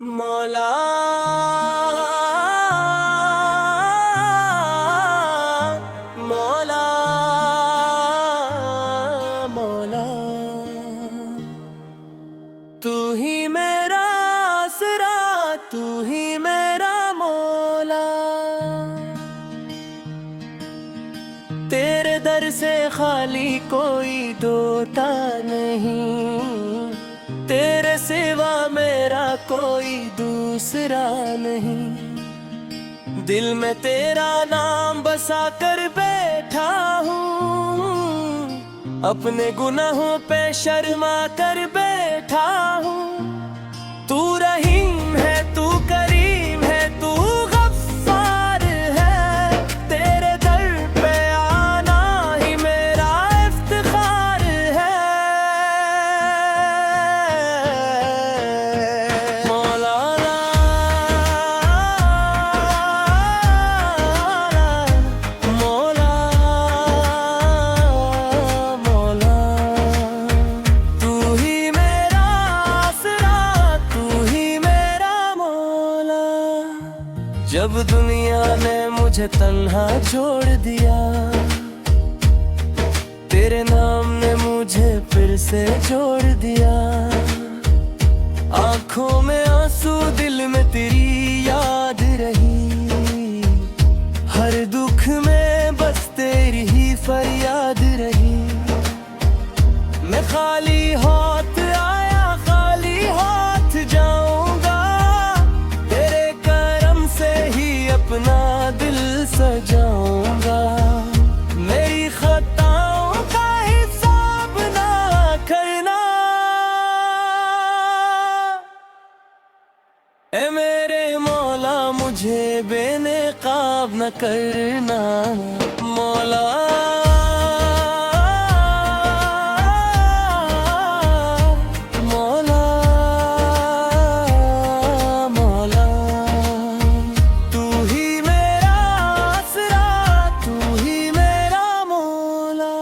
मौला मौला मौला, तू ही मेरा आसरा, तू ही मेरा मौला। तेरे दर से खाली कोई दोता नहीं, तेरे सिवा मेरा कोई दूसरा नहीं। दिल में तेरा नाम बसा कर बैठा हूँ, अपने गुनाहों पे शर्मा कर बैठा हूँ। तू रहीम है, तू करीम है, तू गफ्फार है। तेरे दर पे आना ही मेरा इफ्तिखार है। मौला मौला मौला, तू ही मेरा आसरा, तू ही मेरा मौला। जब दुनिया ने मुझे तन्हा छोड़ दिया, तेरे नाम ने मुझे फिर से जोड़ दिया। आंखों में आंसू, दिल में तेरी याद रही। हर दुख में बस तेरी ही फरियाद रही। मैं खाली हाथ आया, खाली हाथ जाऊंगा। तेरे करम से ही अपना दिल सजाऊंगा। मेरी खताओं का हिसाब ना करना, ए मेरे मौला मुझे बेनकाब न करना। मौला मौला मौला, तू ही मेरा आसरा, तू ही मेरा मौला।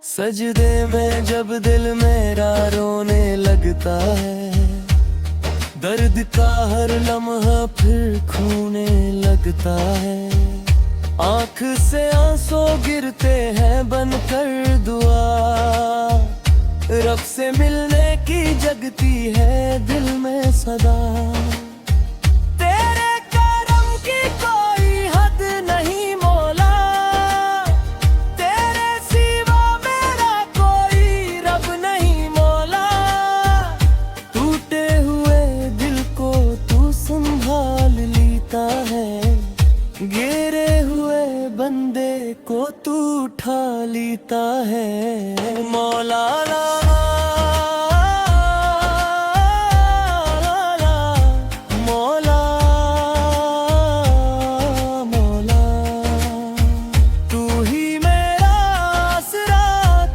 सजदे में जब दिल मेरा रोने लगता है, दर्द का हर लम्हा फिर खोने लगता है। आंख से आंसू गिरते हैं बनकर दुआ, रब से मिलने की जगती है दिल में सदा। तेरे करम की कोई हद नहीं मौला, तेरे सिवा मेरा कोई रब नहीं मौला। टूटे हुए दिल को तू संभाल लेता है, गिरे हुए बंदे को तू उठा लेता है। मौला ला मौला मौला, तू ही मेरा आसरा,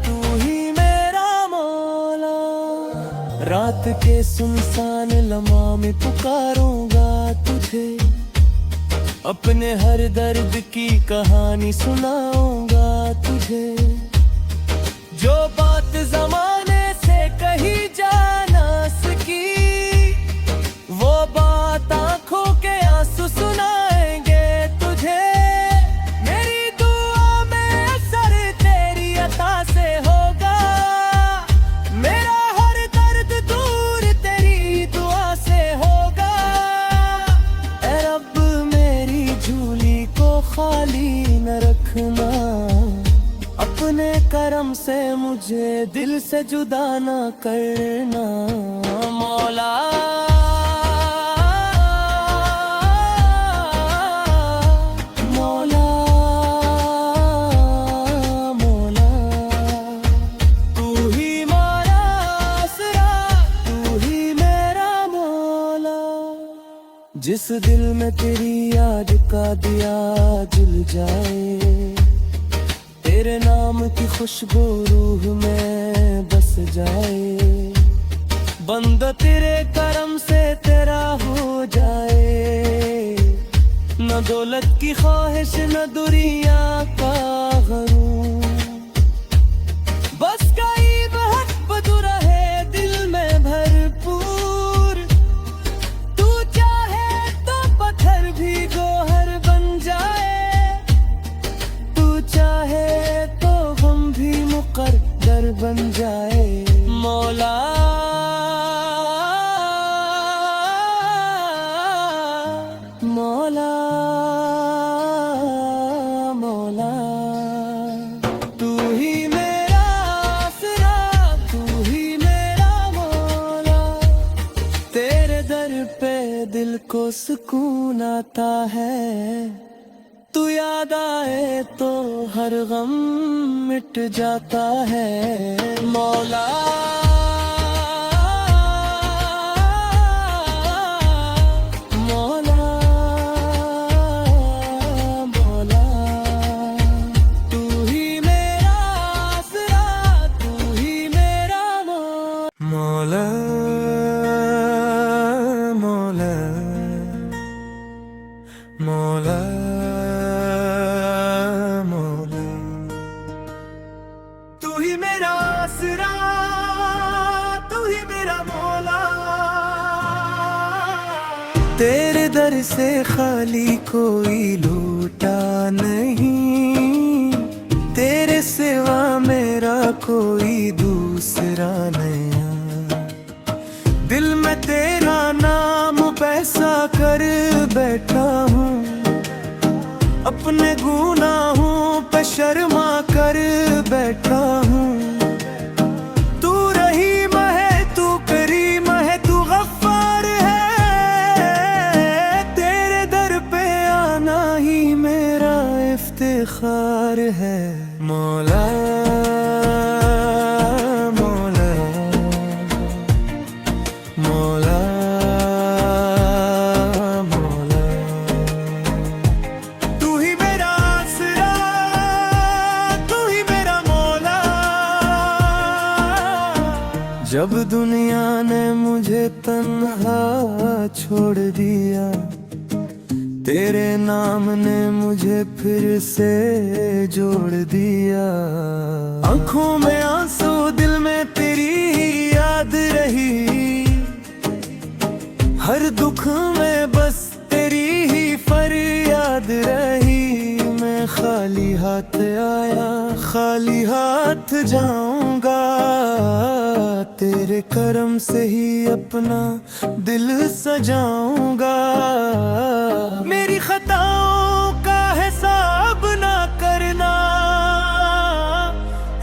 तू ही मेरा मौला। रात के सुनसान लम्हा में पुकारूंगा तुझे, अपने हर दर्द की कहानी सुनाऊंगा तुझे। जो बात जमाने से कही जा ना सकी, वो बात आंखों के आंसू सुनाएंगे तुझे। मेरी दुआ में असर तेरी अता से होगा, मेरा हर दर्द दूर तेरी दुआ से होगा। ऐ रब मेरी झूली को खाली न रखना, अपने करम से मुझे दिल से जुदा न करना। मौला मौला मौला, तू ही मेरा आसरा, तू ही मेरा मौला। जिस दिल में तेरी याद का दिया जल जाए, तेरे नाम की खुशबू रूह में बस जाए। बंदा तेरे करम से तेरा हो जाए, न दौलत की ख्वाहिश न दुनिया का गरूर। बस कई महक बदू रहे दिल में भरपूर, दर पे दिल को सुकून आता है, तू याद आए तो हर गम मिट जाता है। मौला मौला मौला, तू ही मेरा आसरा, तू ही मेरा मौला मौला मौला मौला, तू ही मेरा आसरा, तू ही मेरा मौला। तेरे दर से खाली कोई लूटा नहीं, तेरे सिवा मेरा कोई दूसरा नहीं। दिल में तेरा नाम पैसा कर बैठा हूँ, अपने गुनाहों पे शर्मा कर बैठा हूँ। तू रहीम है, तू करीम है, तू गफ्फार है, तेरे दर पे आना ही मेरा इफ्तिखार है। मौला मौला मौला मौला, तू ही मेरा आसरा, तू ही मेरा मौला। जब दुनिया ने मुझे तन्हा छोड़ दिया, तेरे नाम ने मुझे फिर से जोड़ दिया। आंखों में आंसू, दिल में तेरी याद रही, हर दुख में बस तेरी ही फरियाद रही। मैं खाली हाथ आया, खाली हाथ जाऊंगा, तेरे करम से ही अपना दिल सजाऊंगा। मेरी खताओं का हिसाब ना करना,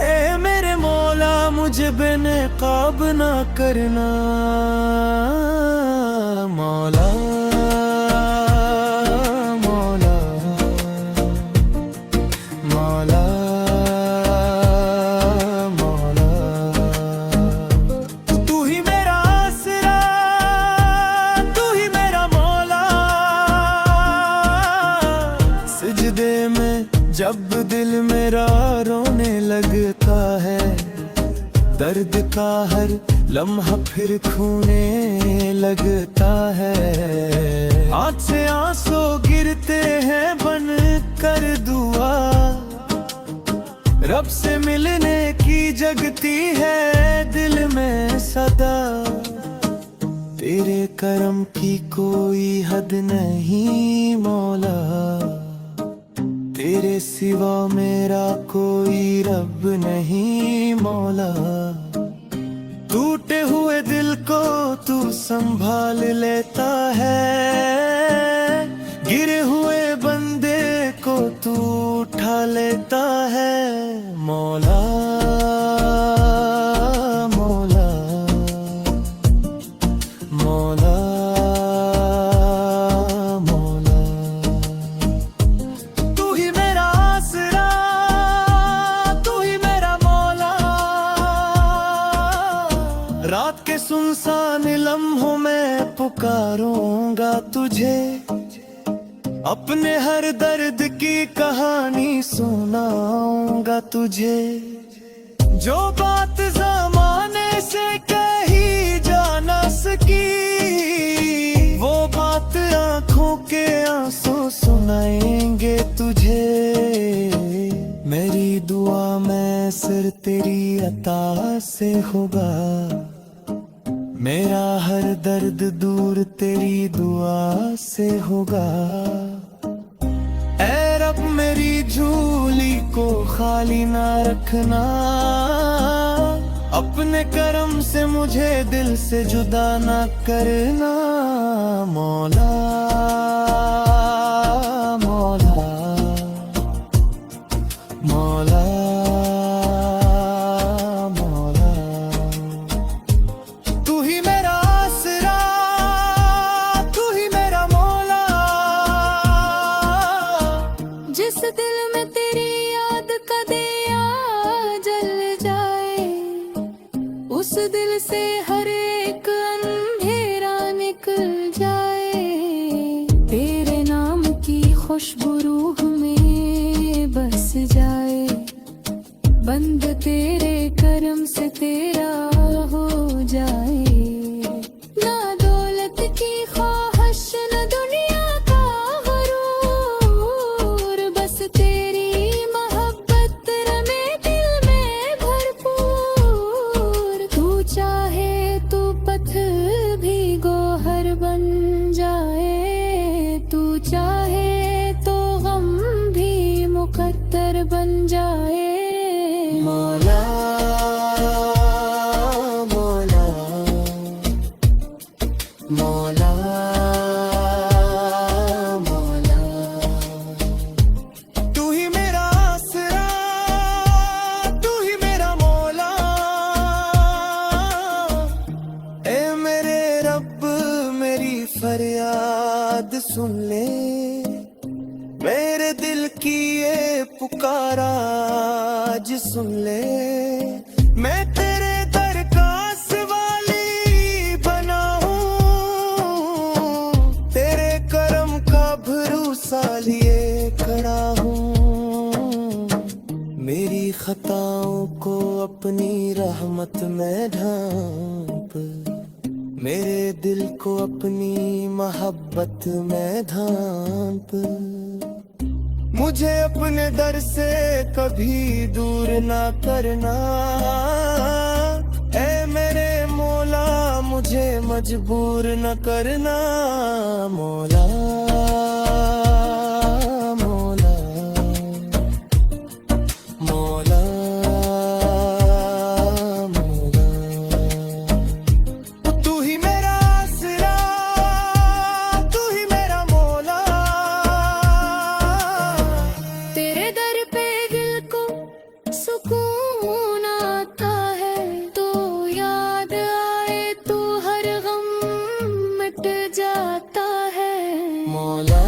ए मेरे मौला मुझे बेनकाब ना करना। मौला मौला मौला मौला, तू ही मेरा आसरा, तू ही मेरा मौला। सिजदे में जब दिल मेरा रोने लगता है, दर्द का हर लम्हा फिर खूने लगता है। आँख से आंसू गिरते हैं बन कर दुआ, रब से मिलने की जगती है दिल में सदा। तेरे करम की कोई हद नहीं मौला, तेरे सिवा मेरा कोई रब नहीं मौला। टूटे हुए दिल को तू संभाल लेता है, गिरे हुए बंदे को तू उठा लेता है। मौला मौला मौला मौला, तू ही मेरा आसरा, तू ही मेरा मौला। रात के सुनसान लम्हों में पुकारूंगा तुझे, अपने हर दर्द की कहानी सुनाऊंगा तुझे। जो बात ज़माने से कही जा न सकी, वो बात आंखों के आंसू सुनाएंगे तुझे। मेरी दुआ में सिर तेरी अता से होगा, मेरा हर दर्द दूर तेरी दुआ से होगा। ऐ रब मेरी झोली को खाली ना रखना, अपने करम से मुझे दिल से जुदा ना करना। मौला मौला मौला मौला, तू ही मेरा आसरा, खुशबू रूह में बस जाए, बंद तेरे करम से तेरा हो जाए। ना दौलत की ख्वाहिश न दुनिया का गुरूर, बस तेरी मोहब्बत रमे दिल में भरपूर। तू चाहे तो पत्थर भी गोहर बन जाए, तू चाहे तो गम भी मुकद्दर बन जाए। मौला मौला मौला मौला, तू ही मेरा आसरा, तू ही मेरा मौला। ए मेरे रब मेरी फरियाद सुन ले, मेरे दिल की ये पुकारा आज सुन ले। मैं तेरे दरखास वाली बना हूँ, तेरे करम का भरोसा लिए खड़ा हूँ। मेरी खताओं को अपनी रहमत में ढांप, मेरे दिल को अपनी मोहब्बत में ढांप। मुझे अपने दर से कभी दूर ना करना, ऐ मेरे मौला मुझे मजबूर न करना। मौला मौला मौला मौला, तू ही मेरा आसरा, तू ही मेरा मौला। तेरे दर पे दिल को सुकून आता है, तो याद आए तो हर गम मिट जाता है। मौला